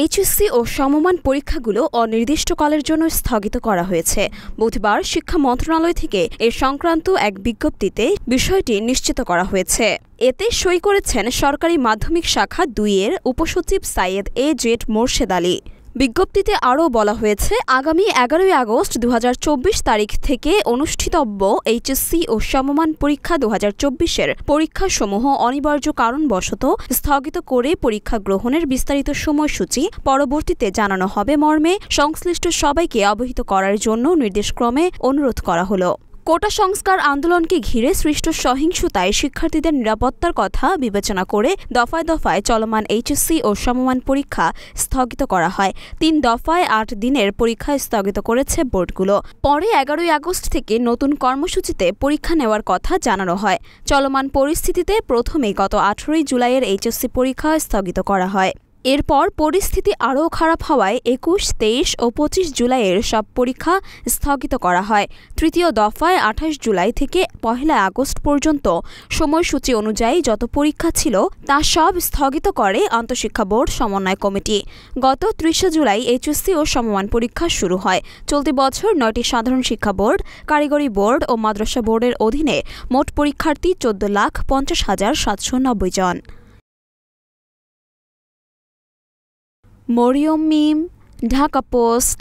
HSC ও সমমান পরীক্ষাগুলো অনির্দিষ্টকালের জন্য স্থগিত করা হয়েছে। বুধবার শিক্ষা মন্ত্রণালয় থেকে এ সংক্রান্ত এক বিজ্ঞপ্তিতে বিষয়টি নিশ্চিত করা হয়েছে। এতে সই করেছেন সরকারি মাধ্যমিক শাখা ২-এর উপসচিব সাইয়েদ এ.জেড মোরশেদ আলী। বিজ্ঞপ্তিতে আরও বলা হয়েছে, আগামী ১১ আগস্ট ২০২৪ তারিখ থেকে অনুষ্ঠিতব্য এইচএসসি ও সমমান পরীক্ষা ২০২৪-এর পরীক্ষাসমূহ অনিবার্য কারণবশত স্থগিত করে পরীক্ষা গ্রহণের বিস্তারিত সময়সূচি পরবর্তীতে জানানো হবে মর্মে সংশ্লিষ্ট সবাইকে অবহিত করার জন্য নির্দেশক্রমে অনুরোধ করা হলো। কোটা সংস্কার আন্দোলনকে ঘিরে সৃষ্ট সহিংসতায় শিক্ষার্থীদের নিরাপত্তার কথা বিবেচনা করে দফায় দফায় চলমান এইচএসসি ও সমমান পরীক্ষা স্থগিত করা হয়। ৩ দফায় ৮ দিনের পরীক্ষা স্থগিত করেছে বোর্ডগুলো। পরে ১১ আগস্ট থেকে নতুন কর্মসূচিতে পরীক্ষা নেওয়ার কথা জানানো হয়। চলমান পরিস্থিতিতে প্রথমে গত ১৮ জুলাইয়ের এইচএসসি পরীক্ষা স্থগিত করা হয়। এরপর পরিস্থিতি আরও খারাপ হওয়ায় ২১, ২৩ ও ২৫ জুলাইয়ের সব পরীক্ষা স্থগিত করা হয়। তৃতীয় দফায় ২৮ জুলাই থেকে ১ আগস্ট পর্যন্ত সময়সূচি অনুযায়ী যত পরীক্ষা ছিল তা সব স্থগিত করে আন্তঃশিক্ষা বোর্ড সমন্বয় কমিটি। গত ৩০ জুলাই এইচএসসি ও সমমান পরীক্ষা শুরু হয়। চলতি বছর ৯টি সাধারণ শিক্ষা বোর্ড, কারিগরি বোর্ড ও মাদ্রাসা বোর্ডের অধীনে মোট পরীক্ষার্থী ১৪,৫০,৭৯০ জন। মরিয়ম মিম, ঢাকা পোস্ট।